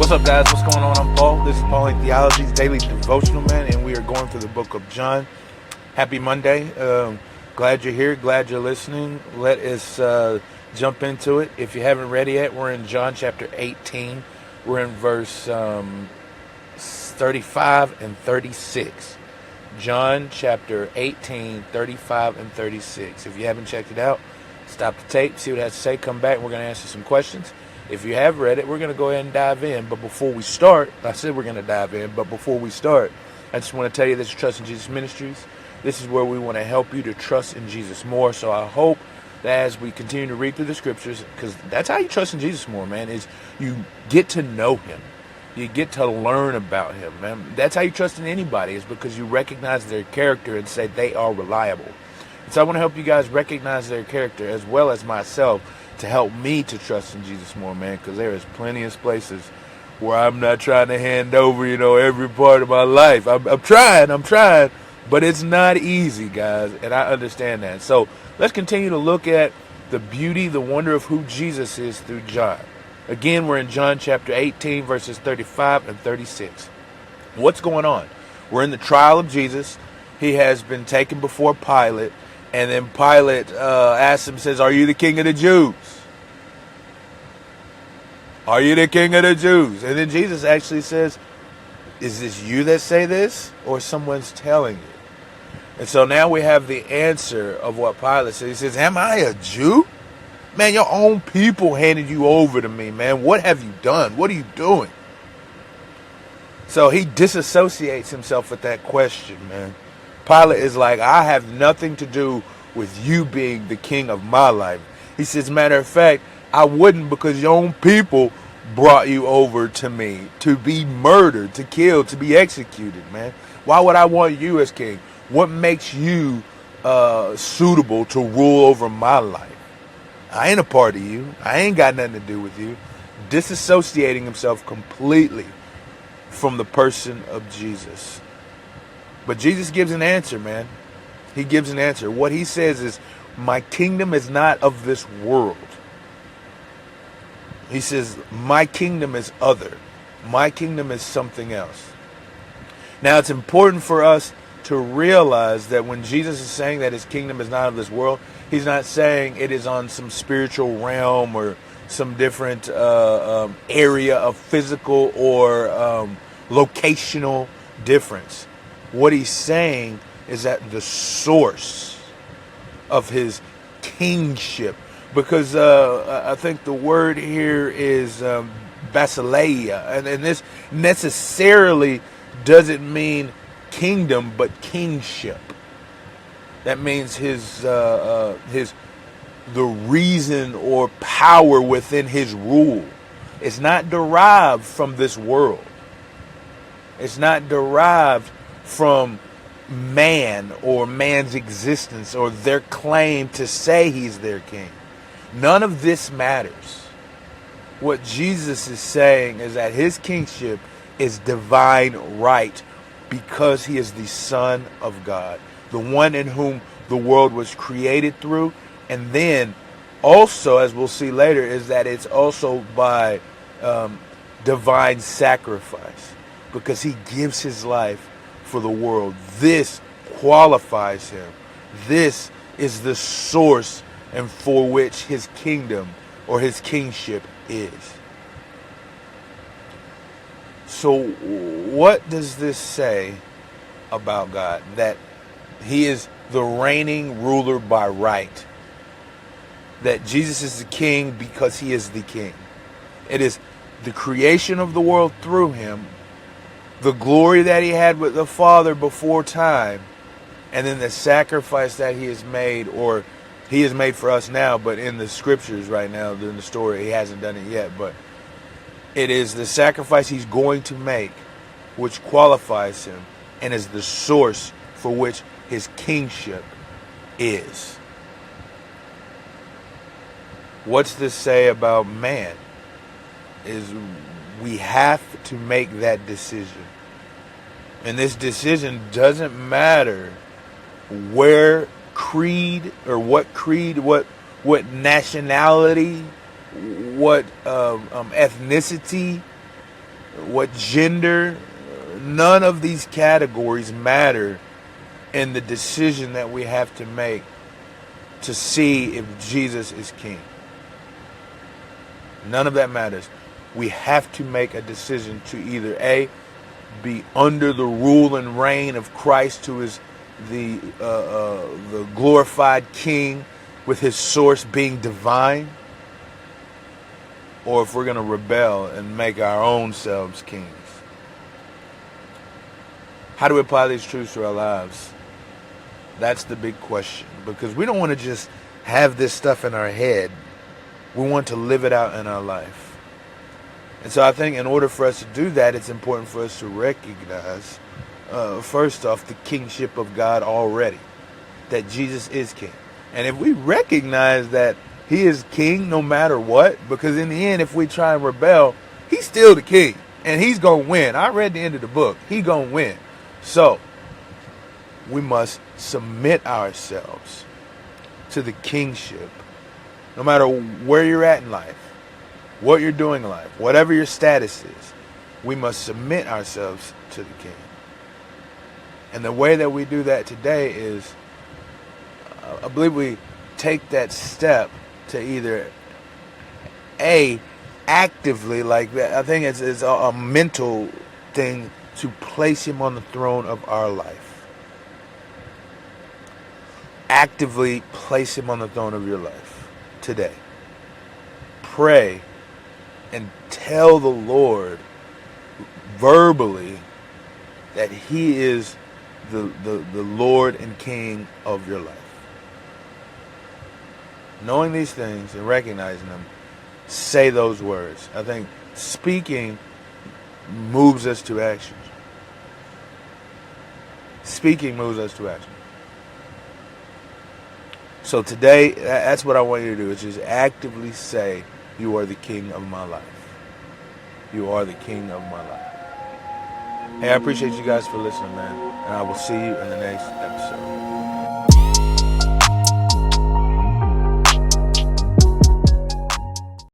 What's up, guys? What's going on? I'm Paul. This is Pauline Theology's daily devotional, man, and we are going through the book of John. Happy Monday. Glad you're here. Glad you're listening. Let us jump into it. If you haven't read it yet, we're in John chapter 18. We're in verse 35 and 36. John chapter 18, 35 and 36. If you haven't checked it out, stop the tape, see what it has to say, come back, and we're going to answer some questions. If you have read it, we're going to go ahead and dive in. But before we start, I said we're going to dive in, but before we start, I just want to tell you this is Trust in Jesus Ministries. This is where we want to help you to trust in Jesus more. So I hope that as we continue to read through the scriptures, because that's how you trust in Jesus more, man, is you get to know him. You get to learn about him, man. That's how you trust in anybody, is because you recognize their character and say they are reliable. And so I want to help you guys recognize their character as well as myself, to help me to trust in Jesus more, man, because there is plenty of places where I'm not trying to hand over, every part of my life. I'm trying, but it's not easy, guys, and I understand that. So let's continue to look at the beauty, the wonder of who Jesus is through John. Again, we're in John chapter 18, verses 35 and 36. What's going on? We're in the trial of Jesus. He has been taken before Pilate. And then Pilate asks him, says, "Are you the king of the Jews? Are you the king of the Jews?" And then Jesus actually says, "Is this you that say this, or someone's telling you?" And so now we have the answer of what Pilate says. He says, "Am I a Jew? Man, your own people handed you over to me, man. What have you done? What are you doing?" So he disassociates himself with that question, man. Pilate is like, "I have nothing to do with you being the king of my life." He says, "Matter of fact, I wouldn't, because your own people brought you over to me to be murdered, to kill, to be executed, man. Why would I want you as king? What makes you suitable to rule over my life? I ain't a part of you. I ain't got nothing to do with you." Disassociating himself completely from the person of Jesus. But Jesus gives an answer, man. He gives an answer. What he says is, "My kingdom is not of this world." He says, "My kingdom is other. My kingdom is something else." Now, it's important for us to realize that when Jesus is saying that his kingdom is not of this world, he's not saying it is on some spiritual realm or some different area of physical or locational difference. What he's saying is that the source of his kingship, because I think the word here is basileia, and this necessarily doesn't mean kingdom, but kingship. That means the reason or power within his rule. It's not derived from this world. It's not derived from man or man's existence or their claim to say he's their king. None of this matters. What Jesus is saying is that his kingship is divine right, because he is the Son of God, the one in whom the world was created through. And then also, as we'll see later, is that it's also by divine sacrifice, because he gives his life for the world. This qualifies him. This is the source and for which his kingdom or his kingship is. So what does this say about God? That he is the reigning ruler by right. That Jesus is the king because he is the king. It is the creation of the world through him, the glory that he had with the Father before time, and then the sacrifice that he has made, or he has made for us now, but in the scriptures right now, in the story, he hasn't done it yet, but it is the sacrifice he's going to make which qualifies him and is the source for which his kingship is. What's this say about man? Is we have to make that decision. And this decision doesn't matter where creed, or what creed, what nationality, what ethnicity what gender. None of these categories matter in the decision that we have to make to see if Jesus is king. None of that matters. We have to make a decision to either A, be under the rule and reign of Christ, who is the glorified king, with his source being divine, or if we're going to rebel and make our own selves kings. How do we apply these truths to our lives? That's the big question, because we don't want to just have this stuff in our head. We want to live it out in our life. And so I think in order for us to do that, it's important for us to recognize, first off, the kingship of God already, that Jesus is king. And if we recognize that he is king no matter what, because in the end, if we try and rebel, he's still the king, and he's going to win. I read the end of the book. He's going to win. So we must submit ourselves to the kingship, no matter where you're at in life, what you're doing in life, whatever your status is. We must submit ourselves to the king. And the way that we do that today is, I believe we take that step to either A, actively, like that. I think it's a mental thing, to place him on the throne of our life. Actively place him on the throne of your life today. Pray and tell the Lord verbally that he is the Lord and King of your life. Knowing these things and recognizing them, say those words. I think speaking moves us to action. Speaking moves us to action. So today, that's what I want you to do, is just actively say, you are the king of my life. You are the king of my life. Hey, I appreciate you guys for listening, man. And I will see you in the next episode.